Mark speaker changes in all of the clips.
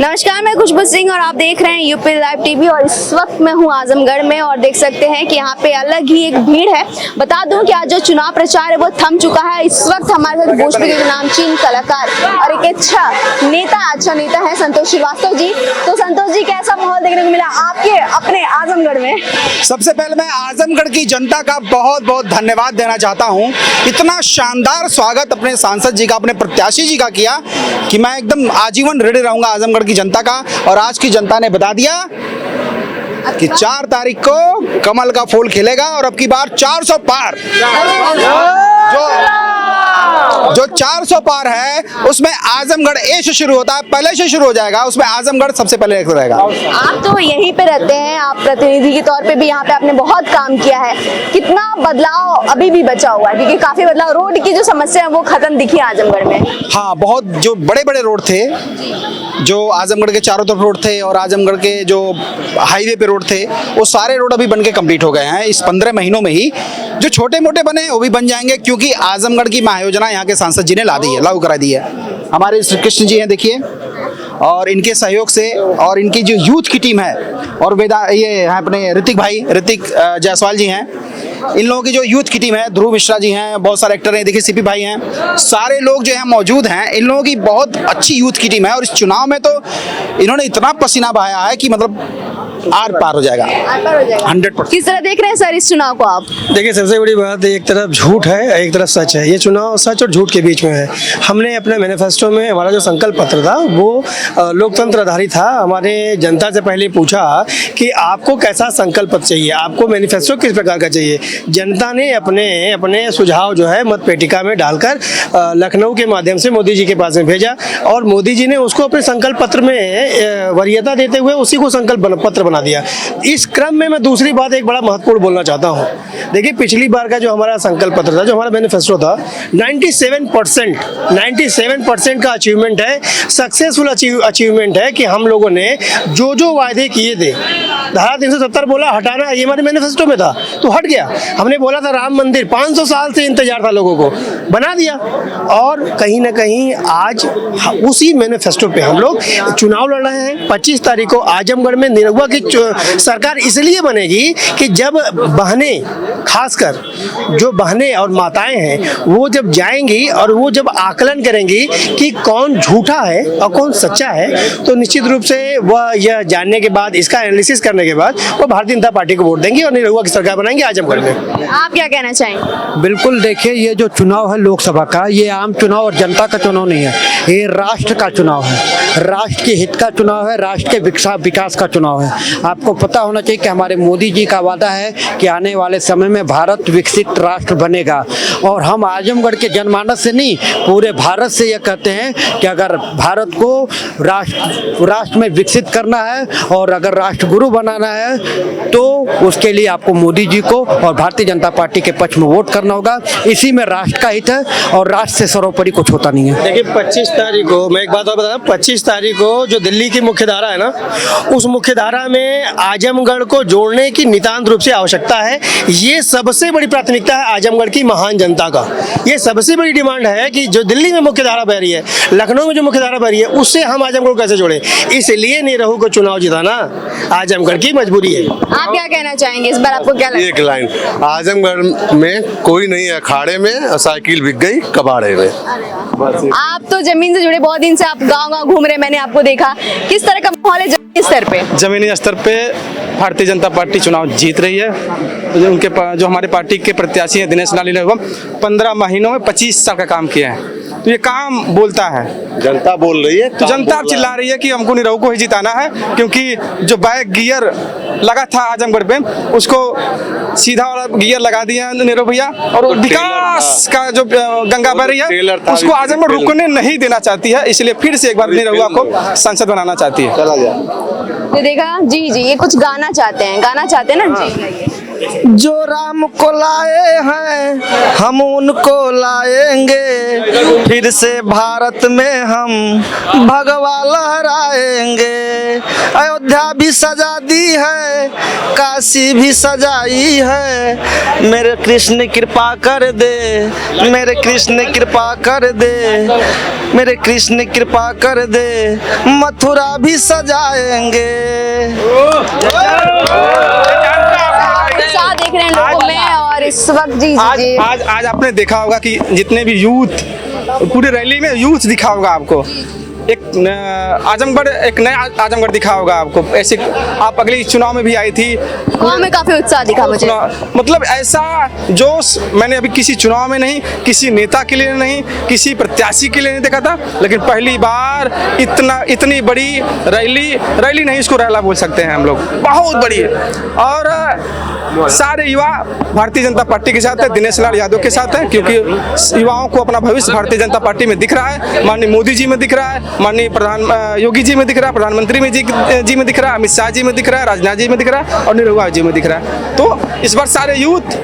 Speaker 1: नमस्कार, मैं खुशबू सिंह और आप देख रहे हैं यूपी लाइव टीवी। और इस वक्त मैं हूं आजमगढ़ में और देख सकते हैं कि यहाँ पे अलग ही एक भीड़ है। बता दूं कि आज जो चुनाव प्रचार है वो थम चुका है। इस वक्त हमारे साथ भोजपुरी के नामचीन कलाकार और एक अच्छा नेता है संतोष श्रीवास्तव जी। तो संतोष जी, कैसा माहौल देखने को मिला आपके अपने आजमगढ़ में?
Speaker 2: सबसे पहले मैं आजमगढ़ की जनता का बहुत बहुत धन्यवाद देना चाहता हूं। इतना शानदार स्वागत अपने सांसद जी का, अपने प्रत्याशी जी का किया कि मैं एकदम आजीवन ऋणी रहूंगा आजमगढ़ की जनता का। और आज की जनता ने बता दिया कि 4 तारीख को कमल का फूल खिलेगा और अब की बार 400 पार। जो 400 पार है उसमें आजमगढ़ ए से शुरू होता है, पहले से शुरू हो जाएगा, उसमें आजमगढ़ सबसे पहले रहेगा।
Speaker 1: आप तो यहीं पे रहते हैं, आप प्रतिनिधि के तौर पे भी यहाँ पे आपने बहुत काम किया है। कितना बदलाव अभी भी बचा हुआ है? क्योंकि काफी बदलाव, रोड की जो समस्या है वो खत्म दिखी आजमगढ़ में।
Speaker 2: हाँ, बहुत जो बड़े बड़े रोड थे, जो आजमगढ़ के चारों तरफ रोड थे और आजमगढ़ के जो हाईवे पे रोड थे, वो सारे रोड अभी बनके कंप्लीट हो गए हैं इस 15 महीनों में ही। जो छोटे मोटे बने वो भी बन जाएंगे, क्योंकि आजमगढ़ की महायोजना यहाँ के सांसद जी ने ला दी है, लागू करा दी है। हमारे श्री कृष्ण जी हैं, देखिए, और इनके सहयोग से और इनकी जो यूथ की टीम है, और ये है अपने ऋतिक जायसवाल जी हैं, इन लोगों की जो यूथ की टीम है, ध्रुव मिश्रा जी हैं, बहुत सारे एक्टर हैं, देखिए सीपी भाई हैं, सारे लोग जो हैं मौजूद हैं। इन लोगों की बहुत अच्छी यूथ की टीम है और इस चुनाव में तो इन्होंने इतना पसीना बहाया है कि मतलब आर पार हो जाएगा 100%।
Speaker 1: किस तरह देख रहे हैं सर इस चुनाव को आप?
Speaker 3: देखिए, सबसे बड़ी बात, एक तरफ झूठ है, एक तरफ सच है। ये चुनाव सच और झूठ के बीच में है। हमने अपने मैनिफेस्टो में हमारा जो संकल्प पत्र था वो लोकतंत्र आधारित था। हमारे जनता से पहले पूछा कि आपको कैसा संकल्प पत्र चाहिए, आपको मैनिफेस्टो किस प्रकार का चाहिए। जनता ने अपने सुझाव जो है मत पेटिका में डालकर लखनऊ के माध्यम से मोदी जी के पास में भेजा और मोदी जी ने उसको अपने संकल्प पत्र में वरीयता देते हुए उसी को संकल्प पत्र बना दिया। इस क्रम में मैं दूसरी बात एक बड़ा महत्वपूर्ण बोलना चाहता हूँ। देखिए, पिछली बार का जो हमारा संकल्प पत्र था, जो हमारा मैनिफेस्टो था, 97% का अचीवमेंट है, सक्सेसफुल अचीवमेंट है कि हम लोगों ने जो वायदे किए थे, धारा 370 बोला हटाना है, ये हमारे मैनिफेस्टो में था तो हट गया। हमने बोला था राम मंदिर, 500 साल से इंतजार था लोगों को, बना दिया। और कहीं ना कहीं आज उसी मैनिफेस्टो पे हम लोग चुनाव लड़ रहे हैं। 25 तारीख को आजमगढ़ में निरहुआ की सरकार इसलिए बनेगी कि जब बहनें, खासकर जो बहनें और माताएं हैं, वो जब जाएंगी और वो जब आकलन करेंगी कि कौन झूठा है और कौन सच्चा है, तो निश्चित रूप से वह यह जानने के बाद, इसका एनालिसिस करने के बाद वो भारतीय जनता पार्टी को वोट देंगी और निरहुआ की सरकार बनाएंगे आजमगढ़ में।
Speaker 1: आप क्या कहना चाहेंगे?
Speaker 4: बिल्कुल, देखिए, ये जो चुनाव है लोकसभा का, ये आम चुनाव और जनता का चुनाव नहीं है, ये राष्ट्र का चुनाव है, राष्ट्र के हित का चुनाव है, राष्ट्र के विकास का चुनाव है। आपको पता होना चाहिए कि हमारे मोदी जी का वादा है कि आने वाले समय में भारत विकसित राष्ट्र बनेगा। और हम आजमगढ़ के जनमानस से नहीं, पूरे भारत से ये कहते हैं कि अगर भारत को राष्ट्र में विकसित करना है और अगर राष्ट्र गुरु बनाना है तो उसके लिए आपको मोदी जी को और भारतीय जनता पार्टी के पक्ष में वोट करना होगा। इसी में राष्ट्र का हित है और राष्ट्र से सर्वोपरि कुछ होता नहीं है।
Speaker 3: देखिए, 25 तारीख को मैं एक बात और बता, 25 तारीख को जो दिल्ली की मुख्य धारा है ना, उस मुख्य धारा में आजमगढ़ को जोड़ने की नितांत रूप से आवश्यकता है। ये सबसे बड़ी प्राथमिकता है आजमगढ़ की महान जनता का। ये सबसे बड़ी डिमांड है कि जो दिल्ली में मुख्य धारा बह रही है, लखनऊ में जो मुख्य धारा बह रही है, उससे हम आजमगढ़ को कैसे जोड़े। इसलिए निरहु को चुनाव जिताना आजमगढ़ की मजबूरी है।
Speaker 1: आप क्या कहना चाहेंगे इस बार? आपको क्या लगता है?
Speaker 5: एक लाइन, आजमगढ़ में कोई नहीं अखाड़े में, साइकिल बिक गई कबाड़े में।
Speaker 1: आप तो जमीन से जुड़े, बहुत दिन से आप गांव घूम रहे, मैंने आपको देखा। किस तरह का माहौल है जमीनी स्तर पे?
Speaker 6: जमीनी स्तर पे भारतीय जनता पार्टी चुनाव जीत रही है। उनके जो हमारे पार्टी के प्रत्याशी हैं दिनेश लाल यादव, 15 महीनों में 25 साल का काम किया है, तो ये काम बोलता है।
Speaker 5: जनता बोल रही है,
Speaker 6: तो जनता अब चिल्ला रही है कि हमको निरहु को ही जिताना है, क्योंकि जो बैक गियर लगा था आजमगढ़ पे, उसको सीधा वाला गियर लगा दिया निरहु भैया, और विकास का जो गंगा बह रही है उसको आजमगढ़ रुकने नहीं देना चाहती है। इसलिए फिर से एक बार निरहुआ को सांसद बनाना चाहती है।
Speaker 5: चला गया।
Speaker 1: तो देखा जी, ये कुछ गाना चाहते हैं ना जी।
Speaker 7: जो राम को लाए हैं हम उनको लाएंगे, फिर से भारत में हम भगवा लहराएंगे। अयोध्या भी सजा दी है, काशी भी सजाई है। मेरे कृष्ण कृपा कर दे, मेरे कृष्ण कृपा कर दे, मेरे कृष्ण कृपा कर दे, मथुरा भी सजाएंगे।
Speaker 1: उत्साह देख रहे हैं लोगों में और इस वक्त जी जी
Speaker 6: आज आपने देखा होगा कि जितने भी यूथ पूरी रैली में यूथ दिखा होगा आपको। एक आजमगढ़, एक नया आजमगढ़ दिखा होगा आपको। ऐसे आप अगले चुनाव में भी आई थी,
Speaker 1: वहाँ में काफी उत्साह दिखा मुझे।
Speaker 6: मतलब ऐसा जोश मैंने अभी किसी चुनाव में नहीं, किसी नेता के लिए नहीं, किसी प्रत्याशी के लिए नहीं देखा था। लेकिन पहली बार इतनी बड़ी रैली नहीं, इसको रैला बोल सकते हैं हम लोग, बहुत बड़ी। और सारे युवा भारतीय जनता पार्टी के साथ है, दिनेश लाल यादव के साथ है, क्योंकि युवाओं को अपना भविष्य भारतीय जनता पार्टी में दिख रहा है। माननीय मोदी जी में दिख रहा है, माननीय योगी जी में दिख रहा है, प्रधानमंत्री में जी में दिख रहा है, अमित शाह जी में दिख रहा है, राजनाथ जी में दिख रहा है और निरहुआ जी में दिख रहा है। तो इस बार सारे यूथ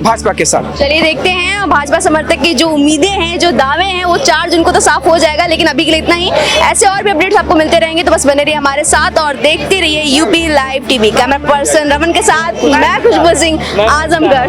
Speaker 6: भाजपा के साथ।
Speaker 1: चलिए देखते हैं भाजपा समर्थक की जो उम्मीदें हैं, जो दावे हैं, वो 4 जून को तो साफ हो जाएगा। लेकिन अभी के लिए इतना ही। ऐसे और भी अपडेट्स आपको मिलते रहेंगे, तो बस बने रहिए हमारे साथ और देखते रहिए UP live TV. Camera person Raman के साथ मैं खुशबू सिंह, आजमगढ़।